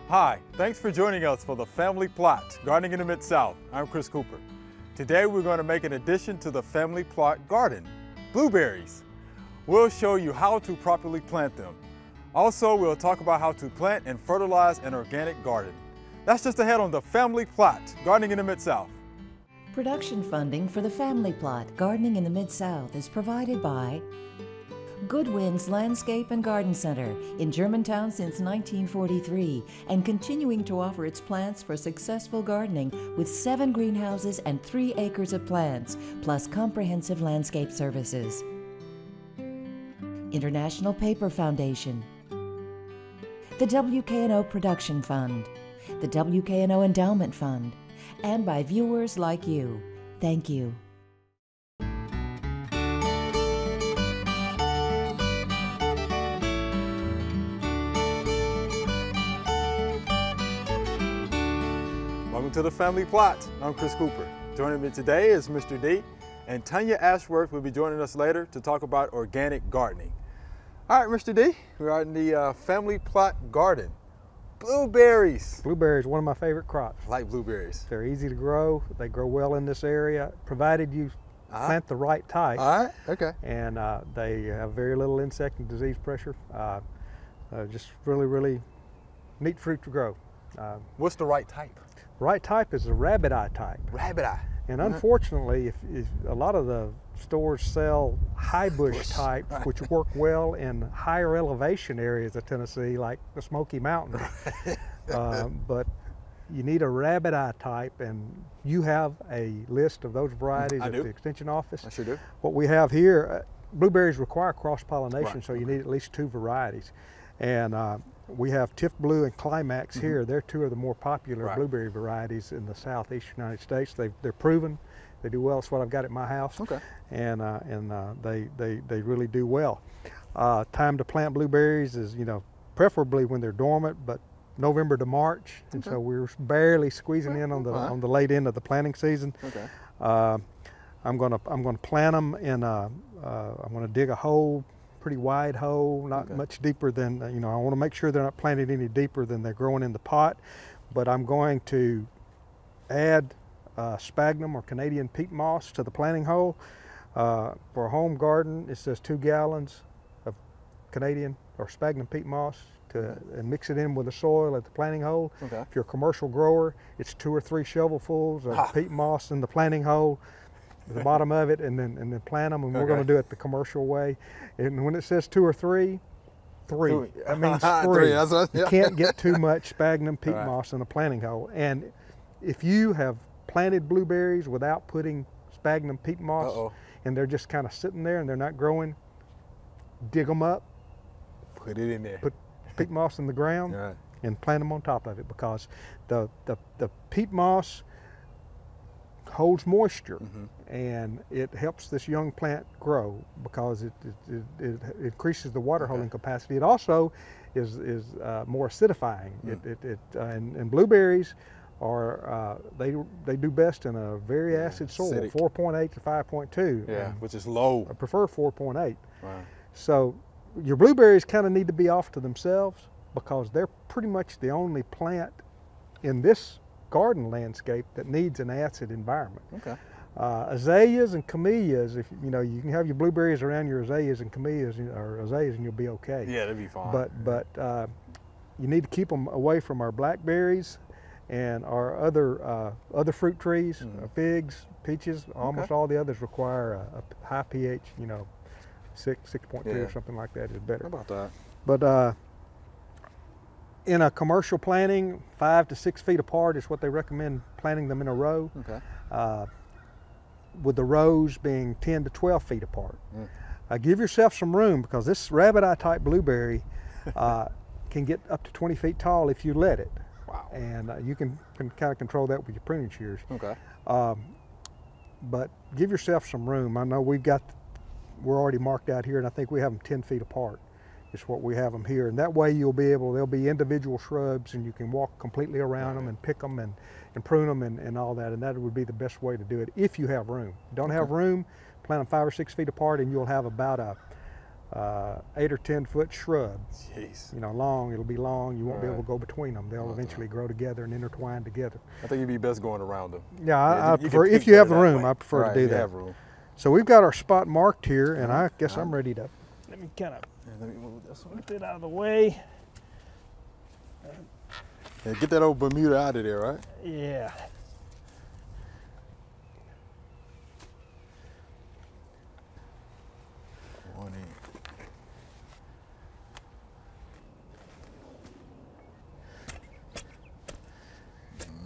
Hi, thanks for joining us for the Family Plot, Gardening in the Mid-South. I'm Chris Cooper. Today we're going to make an addition to the Family Plot garden, blueberries. We'll show you how to properly plant them. Also, we'll talk about how to plant and fertilize an organic garden. That's just ahead on the Family Plot, Gardening in the Mid-South. Production funding for the Family Plot, Gardening in the Mid-South is provided by Goodwin's Landscape and Garden Center in Germantown since 1943 and continuing to offer its plants for successful gardening with 7 greenhouses and 3 acres of plants, plus comprehensive landscape services. International Paper Foundation, the WKNO Production Fund, the WKNO Endowment Fund, and by viewers like you. Thank you. Welcome to the Family Plot. I'm Chris Cooper. Joining me today is Mr. D, and Tanya Ashworth will be joining us later to talk about organic gardening. All right, Mr. D, we are in the Family Plot garden. Blueberries. Blueberries, one of my favorite crops. I like blueberries. They're easy to grow. They grow well in this area, provided you plant the right type. All right, okay. And they have very little insect and disease pressure. Just really, really neat fruit to grow. What's the right type? Right type is a rabbit eye type. Rabbit eye. And unfortunately, if a lot of the stores sell high bush type, which work well in higher elevation areas of Tennessee, like the Smoky Mountains. But you need a rabbit eye type, and you have a list of those varieties at the Extension office. I sure do. What we have here, blueberries require cross-pollination, so you need at least 2 varieties. And we have Tiff Blue and Climax here. They're 2 of the more popular blueberry varieties in the southeast United States. They're proven. They do well. It's what I've got at my house. Okay. And they really do well. Time to plant blueberries is, preferably when they're dormant, but November to March. And so we're barely squeezing in on the late end of the planting season. Okay. I'm gonna plant them in I'm gonna dig a hole, pretty wide hole, not much deeper than, I want to make sure they're not planted any deeper than they're growing in the pot. But I'm going to add sphagnum or Canadian peat moss to the planting hole. For a home garden, it says 2 gallons of Canadian or sphagnum peat moss and mix it in with the soil at the planting hole. Okay. If you're a commercial grower, it's 2 or 3 shovelfuls of peat moss in the planting hole, at the bottom of it, and then plant them. And we're going to do it the commercial way. And when it says 2 or 3, 3. That means 3. You can't get too much sphagnum peat moss in the planting hole. And if you have planted blueberries without putting sphagnum peat moss, and they're just kind of sitting there and they're not growing, dig them up, put it in there, put peat moss in the ground, and plant them on top of it, because the peat moss holds moisture, and it helps this young plant grow because it increases the water holding capacity. It also is more acidifying. And blueberries are they do best in a very acid soil, 4.8 to 5.2. Yeah, which is low. I prefer 4.8. Right. So your blueberries kind of need to be off to themselves, because they're pretty much the only plant in this garden landscape that needs an acid environment. Okay. Azaleas and camellias, if you can have your blueberries around your azaleas and camellias, or azaleas, and you'll be okay. Yeah, that'd be fine. But you need to keep them away from our blackberries and our other fruit trees, figs, peaches. Almost all the others require a high pH, 6.2 or something like that is better. How about that? But in a commercial planting, 5 to 6 feet apart is what they recommend planting them in a row. Okay. With the rows being 10 to 12 feet apart. Give yourself some room, because this rabbit eye type blueberry can get up to 20 feet tall if you let it. Wow. And you can kind of control that with your pruning shears. Okay. But give yourself some room. I know we're already marked out here, and I think we have them 10 feet apart. Is what we have them here, and that way they'll be individual shrubs, and you can walk completely around them and pick them and prune them and all that, and that would be the best way to do it if you have room. Don't have room, plant them 5 or 6 feet apart, and you'll have about 8 or 10 foot shrub. Jeez. You know, long, it'll be long, you won't be able to go between them. They'll eventually grow together and intertwine together. I think it'd be best going around them. Yeah, I prefer, if you have the room, I prefer to do that. Room. So we've got our spot marked here, and I guess I'm ready to, let me kind of let me move this one. put it out of the way. Yeah, get that old Bermuda out of there, right? Yeah. One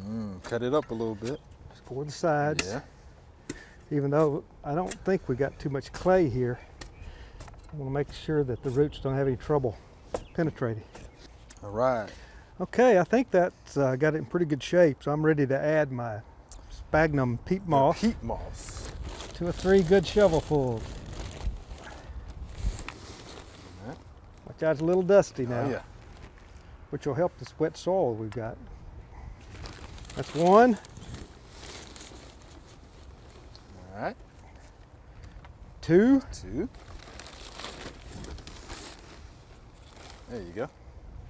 in. Cut it up a little bit. For the sides. Yeah. Even though I don't think we got too much clay here, I want to make sure that the roots don't have any trouble penetrating. All right. Okay, I think that's got it in pretty good shape, so I'm ready to add my sphagnum peat moss. Peat moss. 2 or 3 good shovelfuls. Right. Watch out, it's a little dusty now, Oh, yeah. which will help this wet soil we've got. That's 1. All right. 2. 2. There you go.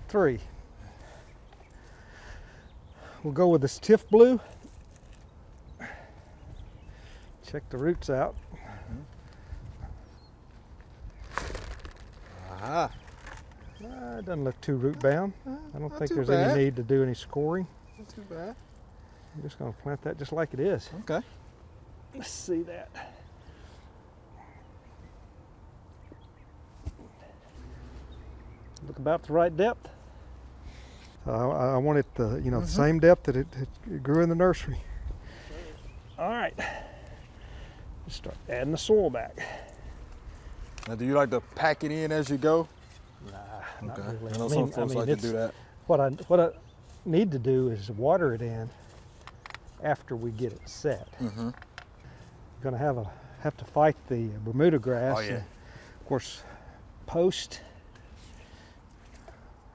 3. We'll go with this Tiff Blue. Check the roots out. Aha. It doesn't look too root bound. I don't not think too there's bad. any need to do any scoring. Not too bad. I'm just going to plant that just like it is. Okay. Let's see that. Look about the right depth. I want it the the same depth that it grew in the nursery. All right. Just start adding the soil back. Now, do you like to pack it in as you go? Nah, not Okay. really. I know some folks like to do that. What I need to do is water it in after we get it set. Mm-hmm. Going to have to fight the Bermuda grass. Oh, yeah. And of course, Post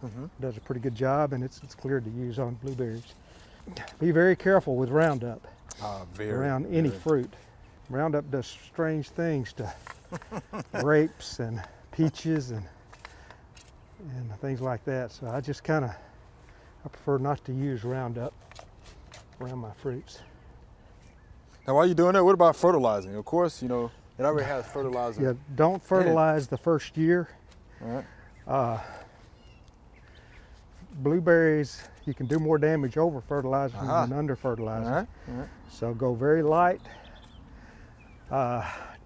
Mm-hmm. does a pretty good job, and it's cleared to use on blueberries. Be very careful with Roundup around any fruit. Roundup does strange things to grapes and peaches and things like that. So I just I prefer not to use Roundup around my fruits. Now, while you're doing that, what about fertilizing? Of course, it already has fertilizer. Yeah, don't fertilize the first year. All right. Blueberries, you can do more damage over fertilizing than under fertilizing. All right. All right. So go very light.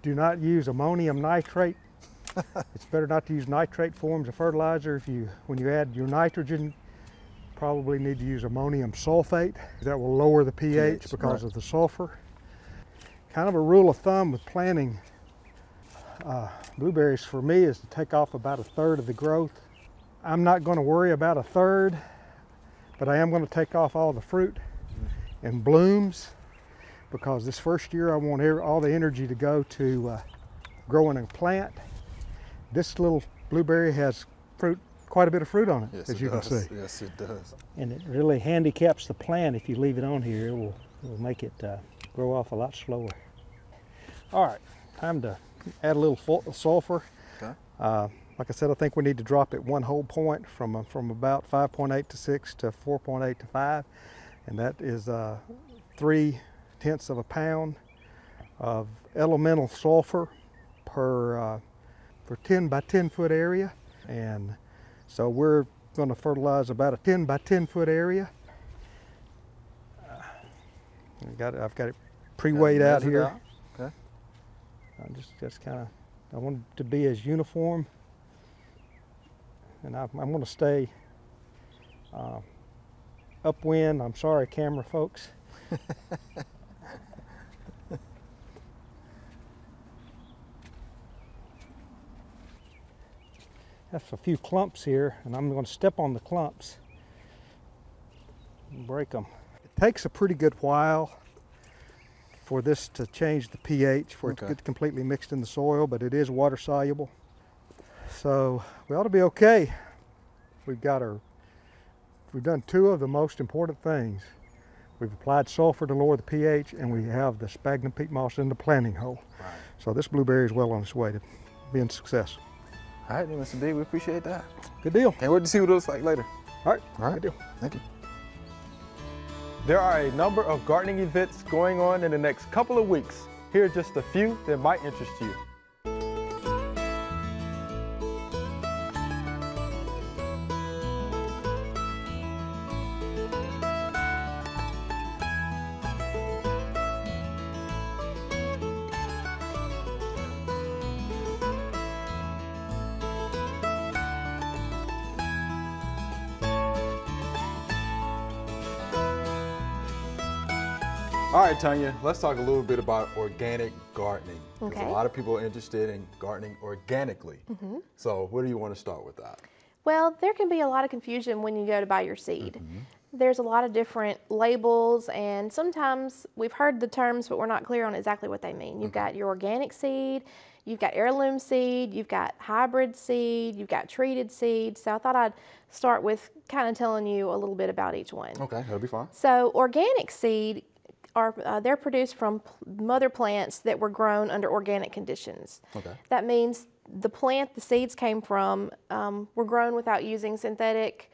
Do not use ammonium nitrate. It's better not to use nitrate forms of fertilizer. When you add your nitrogen, probably need to use ammonium sulfate. That will lower the pH because of the sulfur. Kind of a rule of thumb with planting blueberries for me is to take off about 1/3 of the growth. I'm not going to worry about 1/3, but I am going to take off all the fruit and blooms, because this first year I want all the energy to go to growing a plant. This little blueberry has quite a bit of fruit on it, Yes, as you can see. Yes, it does. And it really handicaps the plant if you leave it on here. It will make it grow off a lot slower. All right, time to add a little sulfur. Okay. Like I said, I think we need to drop it 1 whole point from about 5.8 to 6 to 4.8 to 5, and that is 3/10 of a pound of elemental sulfur per 10 by 10 foot area. And so we're going to fertilize about a 10 by 10 foot area. I've got it pre-weighed out here. Okay. I want it to be as uniform. And I'm going to stay upwind. I'm sorry, camera folks. Have a few clumps here, and I'm going to step on the clumps and break them. It takes a pretty good while for this to change the pH, for it to get completely mixed in the soil, but it is water soluble. So we ought to be okay. We've done 2 of the most important things. We've applied sulfur to lower the pH, and we have the sphagnum peat moss in the planting hole. Right. So this blueberry is well on its way to being a success. All right, Mr. B, we appreciate that. Good deal. Can't wait to see what it looks like later. All right. All right. Good deal. Thank you. There are a number of gardening events going on in the next couple of weeks. Here are just a few that might interest you. All right, Tanya, let's talk a little bit about organic gardening. Okay. There's a lot of people interested in gardening organically. So where do you want to start with that? Well, there can be a lot of confusion when you go to buy your seed. There's a lot of different labels, and sometimes we've heard the terms, but we're not clear on exactly what they mean. You've got your organic seed, you've got heirloom seed, you've got hybrid seed, you've got treated seed. So I thought I'd start with kind of telling you a little bit about each one. Okay, that'll be fine. So organic seed they're produced from mother plants that were grown under organic conditions. Okay. That means the plant the seeds came from were grown without using synthetic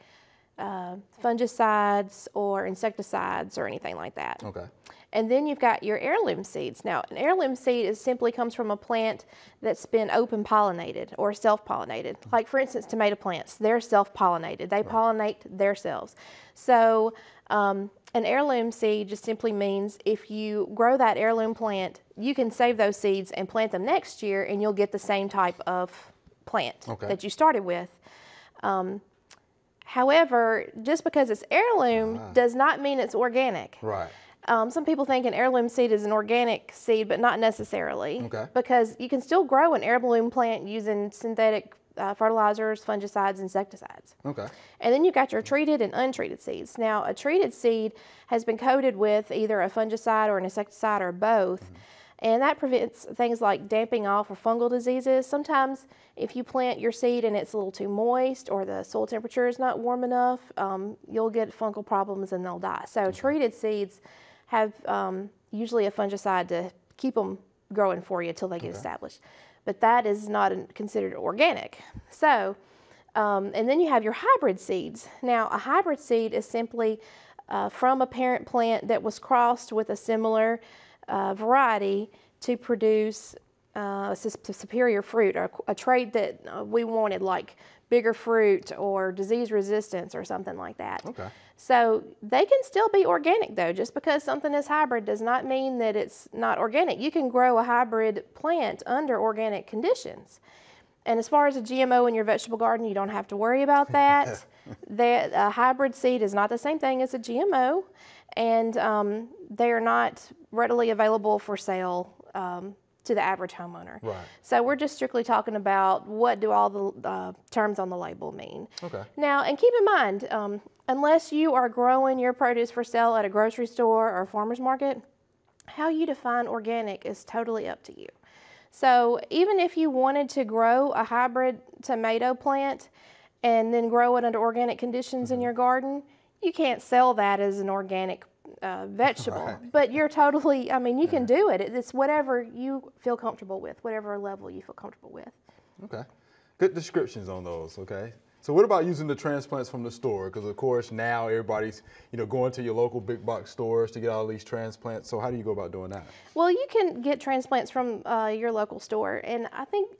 fungicides or insecticides or anything like that. Okay. And then you've got your heirloom seeds. Now, an heirloom seed simply comes from a plant that's been open pollinated or self-pollinated. Like, for instance, tomato plants, they're self-pollinated. They pollinate themselves. So an heirloom seed just simply means if you grow that heirloom plant, you can save those seeds and plant them next year, and you'll get the same type of plant that you started with. However, just because it's heirloom does not mean it's organic. Right. Some people think an heirloom seed is an organic seed, but not necessarily. Okay. Because you can still grow an heirloom plant using synthetic fertilizers, fungicides, insecticides. Okay. And then you've got your treated and untreated seeds. Now, a treated seed has been coated with either a fungicide or an insecticide or both. And that prevents things like damping off or fungal diseases. Sometimes if you plant your seed and it's a little too moist or the soil temperature is not warm enough, you'll get fungal problems and they'll die. So treated seeds have usually a fungicide to keep them growing for you till they get established. But that is not considered organic. So, and then you have your hybrid seeds. Now, a hybrid seed is simply from a parent plant that was crossed with a similar variety to produce superior fruit, or a trait that we wanted, like bigger fruit or disease resistance or something like that. Okay. So they can still be organic though. Just because something is hybrid does not mean that it's not organic. You can grow a hybrid plant under organic conditions. And as far as a GMO in your vegetable garden, you don't have to worry about that. A hybrid seed is not the same thing as a GMO, and they are not readily available for sale to the average homeowner. Right. So we're just strictly talking about what do all the terms on the label mean. Okay. Now, and keep in mind, unless you are growing your produce for sale at a grocery store or a farmer's market, how you define organic is totally up to you. So even if you wanted to grow a hybrid tomato plant and then grow it under organic conditions in your garden, you can't sell that as an organic vegetable. Right. But you're totally, I mean, you can do it. It's whatever you feel comfortable with, whatever level you feel comfortable with. Okay. Good descriptions on those, okay? So what about using the transplants from the store? Because of course now everybody's, going to your local big box stores to get all these transplants. So how do you go about doing that? Well, you can get transplants from your local store, and I think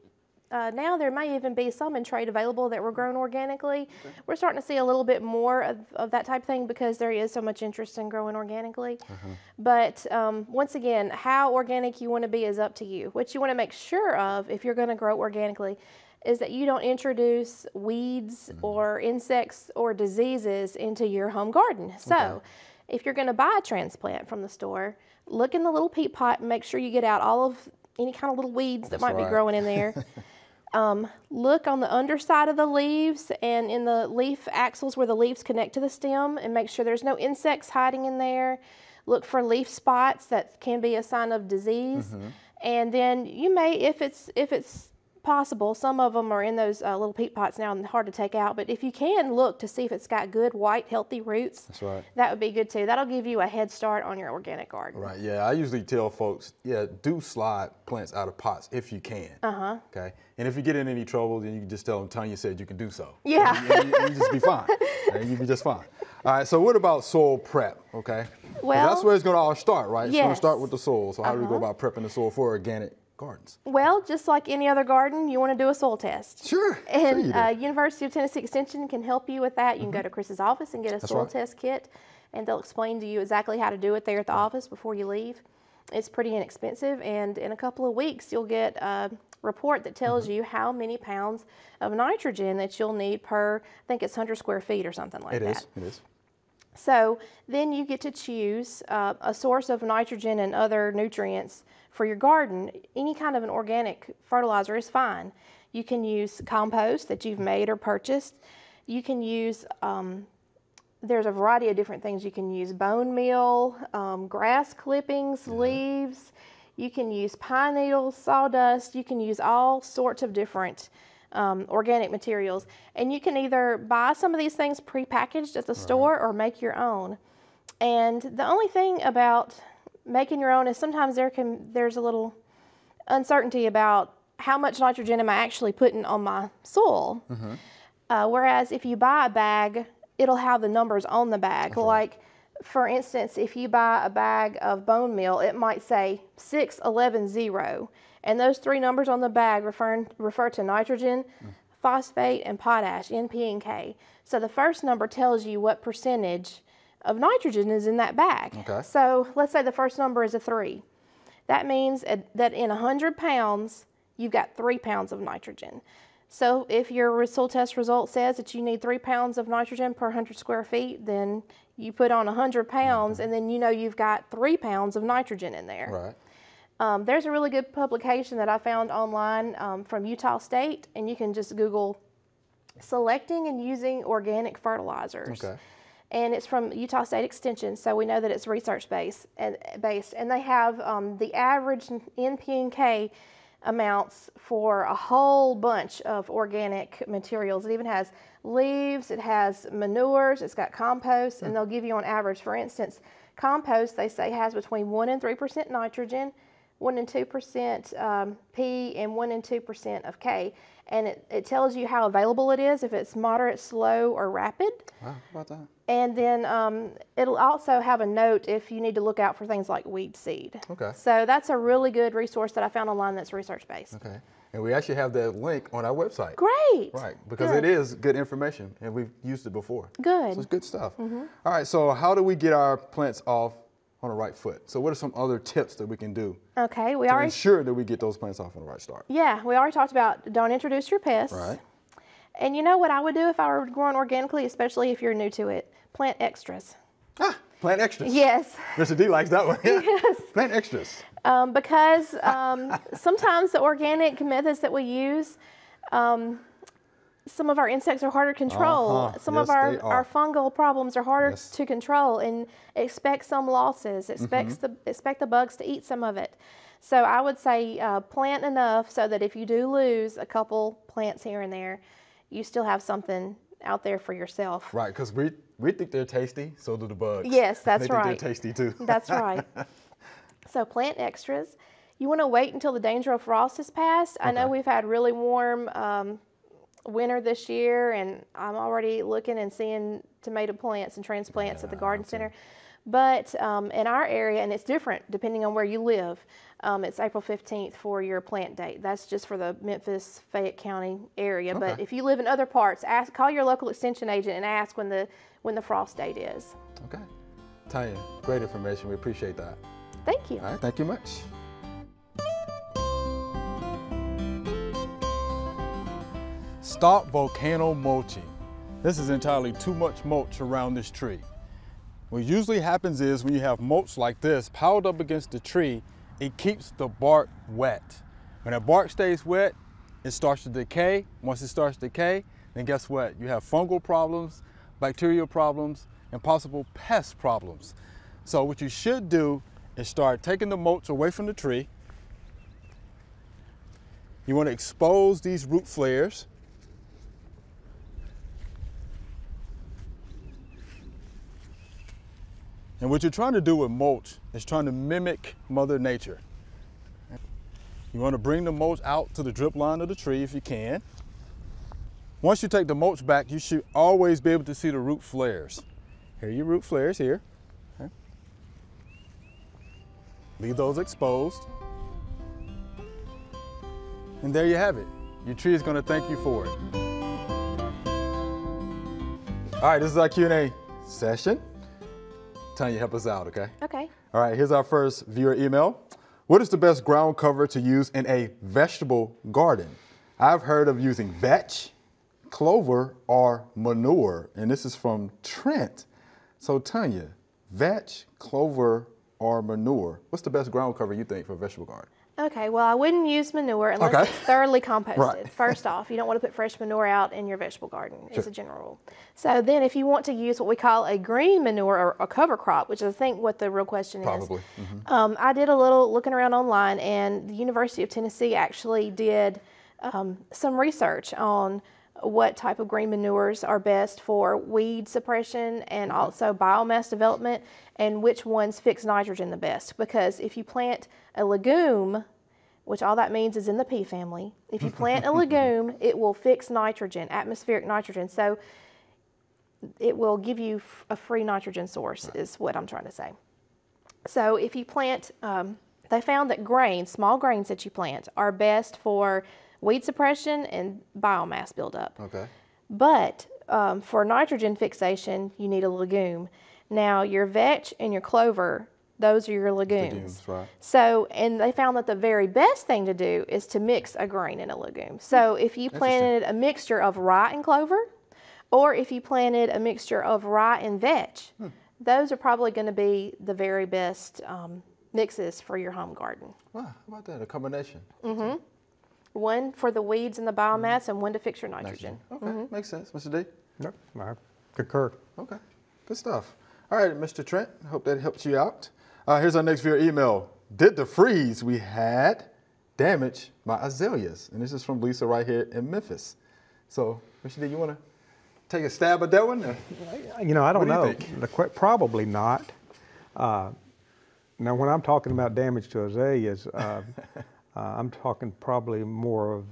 now there may even be some in trade available that were grown organically. Okay. We're starting to see a little bit more of that type of thing because there is so much interest in growing organically. But once again, how organic you want to be is up to you. What you want to make sure of if you're going to grow organically is that you don't introduce weeds or insects or diseases into your home garden. So if you're going to buy a transplant from the store, look in the little peat pot and make sure you get out all of any kind of little weeds that might be growing in there. Look on the underside of the leaves and in the leaf axils where the leaves connect to the stem and make sure there's no insects hiding in there. Look for leaf spots that can be a sign of disease. And then you may, if it's possible. Some of them are in those little peat pots now and hard to take out, but if you can look to see if it's got good, white, healthy roots, That's right. that would be good too. That'll give you a head start on your organic garden. Right, yeah, I usually tell folks, yeah, do slide plants out of pots if you can. Okay, and if you get in any trouble, then you can just tell them Tanya said you can do so. Yeah. And you just be fine. And you'll be just fine. All right, so what about soil prep, okay? 'Cause Well, that's where it's gonna all start, right? It's gonna yes. start with the soil. So how do we go about prepping the soil for organic gardens? Well, just like any other garden, you want to do a soil test. Sure, And sure you do. University of Tennessee Extension can help you with that. You can go to Chris's office and get a soil right. test kit, and they'll explain to you exactly how to do it there at the office before you leave. It's pretty inexpensive, and in a couple of weeks, you'll get a report that tells you how many pounds of nitrogen that you'll need per, I think it's 100 square feet or something like that. It is. So then you get to choose a source of nitrogen and other nutrients for your garden. Any kind of an organic fertilizer is fine. You can use compost that you've made or purchased. You can use, there's a variety of different things you can use. Bone meal, grass clippings, leaves. You can use pine needles, sawdust. You can use all sorts of different organic materials, and you can either buy some of these things pre-packaged at the store or make your own. And the only thing about making your own is sometimes there's a little uncertainty about how much nitrogen am I actually putting on my soil. Whereas if you buy a bag, it'll have the numbers on the bag. Like, for instance, if you buy a bag of bone meal, it might say 611-0. And those three numbers on the bag refer to nitrogen, phosphate, and potash, N, P, and K. So the first number tells you what percentage of nitrogen is in that bag. Okay. So let's say the first number is a 3. That means that in 100 pounds, you've got 3 pounds of nitrogen. So if your soil test result says that you need 3 pounds of nitrogen per 100 square feet, then you put on 100 pounds, and then you know you've got 3 pounds of nitrogen in there. Right. There's a really good publication that I found online from Utah State, and you can just Google selecting and using organic fertilizers. Okay. And it's from Utah State Extension, so we know that it's research-based. And they have the average N, P, and K amounts for a whole bunch of organic materials. It even has leaves, it has manures, it's got compost, and they'll give you on average, for instance, compost, they say, has between 1 and 3% nitrogen, 1 and 2% P, and 1 and 2% of K. And it tells you how available it is, if it's moderate, slow, or rapid. Wow, how about that? And then it'll also have a note if you need to look out for things like weed seed. Okay. So that's a really good resource that I found online that's research-based. Okay. And we actually have that link on our website. Great. Right, because Good. it is good information, and we've used it before. Good. So it's good stuff. All right, so how do we get our plants off on the right foot? So what are some other tips that we can do Okay, we to already ensure that we get those plants off on the right start? Yeah, we already talked about don't introduce your pests. Right. And you know what I would do if I were growing organically, especially if you're new to it? Plant extras. Ah, plant extras. Yes. Mr. D likes that one. Yes. Plant extras. Because sometimes the organic methods that we use, some of our insects are harder to control. Some of Yes, they our are. fungal problems are harder Yes. to control, and expect some losses. Expect the bugs to eat some of it. So I would say plant enough so that if you do lose a couple plants here and there, you still have something out there for yourself. Right, because we think they're tasty, so do the bugs. Yes, that's they think right. they're tasty too. That's right. So plant extras. You want to wait until the danger of frost has passed. I know we've had really warm winter this year, and I'm already looking and seeing tomato plants and transplants at the garden center. But in our area, and it's different depending on where you live, it's April 15th for your plant date. That's just for the Memphis, Fayette County area. But if you live in other parts, call your local extension agent and ask when the frost date is. Okay. Tanya, great information. We appreciate that. Thank you. All right, thank you much. Stop volcano mulching. This is entirely too much mulch around this tree. What usually happens is when you have mulch like this piled up against the tree, it keeps the bark wet. When that bark stays wet, it starts to decay. Once it starts to decay, then guess what? You have fungal problems, bacterial problems, and possible pest problems. So what you should do is start taking the mulch away from the tree You want to expose these root flares. And what you're trying to do with mulch is trying to mimic Mother Nature. You want to bring the mulch out to the drip line of the tree if you can. Once you take the mulch back, you should always be able to see the root flares. Here are your root flares here. Okay. Leave those exposed. And there you have it. Your tree is going to thank you for it. All right, this is our Q&A session. Tanya, help us out, okay? Okay. All right, here's our first viewer email. What is the best ground cover to use in a vegetable garden? I've heard of using vetch, clover, or manure, and this is from Trent. So Tanya, vetch, clover, or manure, what's the best ground cover you think for a vegetable garden? Okay, well, I wouldn't use manure unless it's thoroughly composted. Right. First off, you don't want to put fresh manure out in your vegetable garden. It's a general rule. So then if you want to use what we call a green manure or a cover crop, which is I think what the real question is. Probably. I did a little looking around online, and the University of Tennessee actually did some research on what type of green manures are best for weed suppression and also biomass development, and which ones fix nitrogen the best. Because if you plant a legume, which all that means is in the pea family, if you plant a legume, it will fix nitrogen, atmospheric nitrogen. So it will give you a free nitrogen source, is what I'm trying to say. So if you plant, they found that grains, small grains that you plant, are best for weed suppression and biomass buildup. Okay. But for nitrogen fixation, you need a legume. Now, your vetch and your clover, those are your legumes. Right. So, and they found that the very best thing to do is to mix a grain and a legume. So if you planted a mixture of rye and clover, or if you planted a mixture of rye and vetch, those are probably going to be the very best mixes for your home garden. Wow, how about that, a combination? One for the weeds and the biomass, and one to fix your nitrogen. Okay, makes sense. Mr. D? Yep, I concur. Okay, good stuff. All right, Mr. Trent, I hope that helps you out. Here's our next viewer email. Did the freeze we had damage my azaleas? And this is from Lisa right here in Memphis. So, Mr. D, you want to take a stab at that one? You know, I don't What do know. you think? Probably not. Now, when I'm talking about damage to azaleas, I'm talking probably more of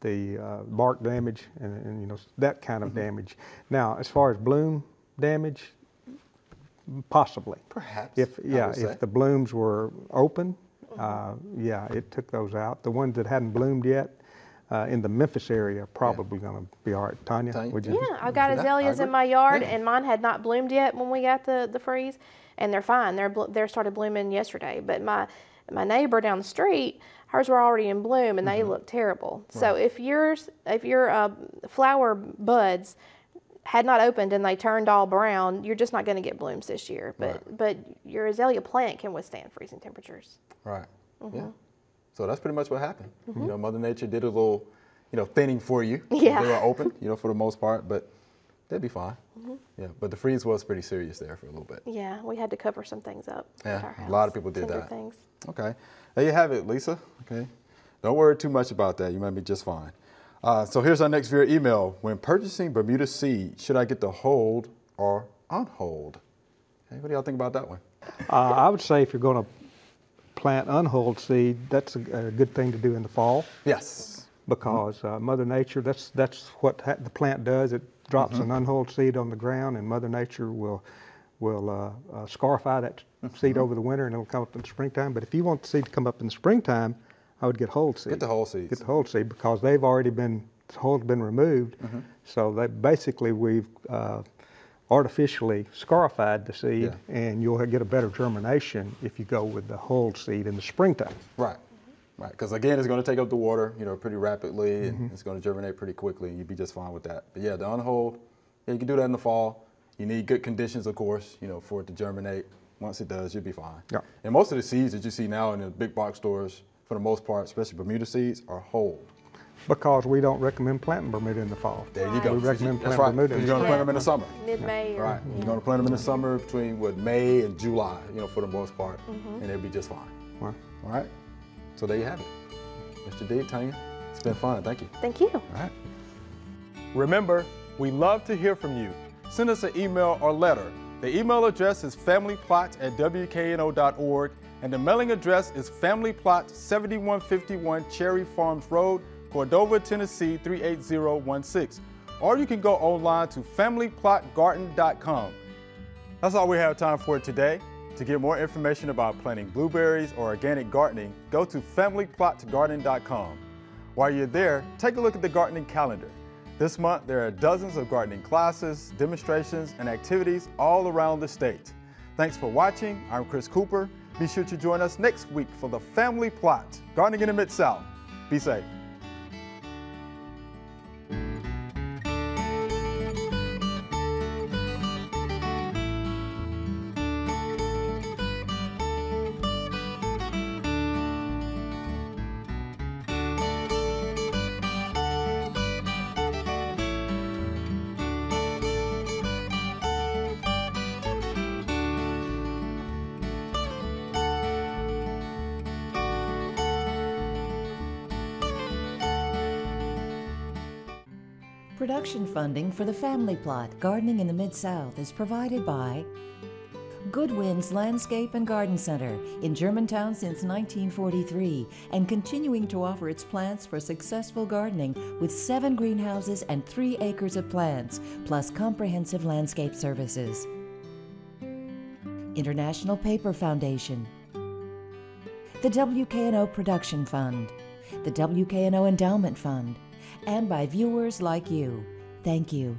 the bark damage and you know, that kind of damage. Now, as far as bloom damage, possibly. Perhaps. If the blooms were open, yeah, it took those out. The ones that hadn't bloomed yet in the Memphis area probably going to be all right. Tanya, would you? Yeah, I've got azaleas in my yard, and mine had not bloomed yet when we got the freeze, and they're fine. They're started blooming yesterday. But my neighbor down the street, hers were already in bloom, and they look terrible. Right. So if your flower buds had not opened and they turned all brown, you're just not going to get blooms this year. But your azalea plant can withstand freezing temperatures. Right. Yeah. So that's pretty much what happened. You know, Mother Nature did a little, thinning for you. Yeah. They were open, for the most part, but they'd be fine. Yeah. But the freeze was pretty serious there for a little bit. Yeah, we had to cover some things up. Yeah. At our house. A lot of people did Tender that. Things. Okay. There you have it, Lisa. Okay. Don't worry too much about that. You might be just fine. So here's our next viewer email. When purchasing Bermuda seed, should I get the hold or unhold? Okay, what do y'all think about that one? I would say if you're going to plant unhulled seed, that's a good thing to do in the fall. Yes. Because Mother Nature, that's what the plant does. It drops an unhulled seed on the ground, and Mother Nature will scarify that seed over the winter, and it'll come up in the springtime. But if you want the seed to come up in the springtime, I would get whole seed. Get the whole seeds. Get the whole seed because they've already been, the hole's been removed. So that basically we've artificially scarified the seed, and you'll get a better germination if you go with the whole seed in the springtime. Right. Right. Because again, it's going to take up the water, pretty rapidly, and it's going to germinate pretty quickly, and you'd be just fine with that. But yeah, the unhold, you can do that in the fall. You need good conditions, of course, for it to germinate. Once it does, you'll be fine. Yeah. And most of the seeds that you see now in the big box stores, for the most part, especially Bermuda seeds, are whole. Because we don't recommend planting Bermuda in the fall. There you go. We recommend planting Bermuda. You're going to plant them in the summer. Mid-May. Right. You're going to plant them in the summer between May and July, for the most part, and they'll be just fine. Well, all right. So there you have it. Mr. D, Tanya, It's been fun. Thank you. Thank you. All right. Remember, we love to hear from you. Send us an email or letter. The email address is familyplot@wkno.org, and the mailing address is Family Plot, 7151 Cherry Farms Road, Cordova, Tennessee 38016. Or you can go online to familyplotgarden.com. That's all we have time for today. To get more information about planting blueberries or organic gardening, go to familyplotgarden.com. While you're there, take a look at the gardening calendar. This month, there are dozens of gardening classes, demonstrations, and activities all around the state. Thanks for watching. I'm Chris Cooper. Be sure to join us next week for the Family Plot, Gardening in the Mid-South. Be safe. Production funding for the Family Plot, Gardening in the Mid-South is provided by Good Winds Landscape and Garden Center in Germantown since 1943 and continuing to offer its plants for successful gardening with 7 greenhouses and 3 acres of plants, plus comprehensive landscape services. International Paper Foundation, the WKNO Production Fund, the WKNO Endowment Fund, and by viewers like you. Thank you.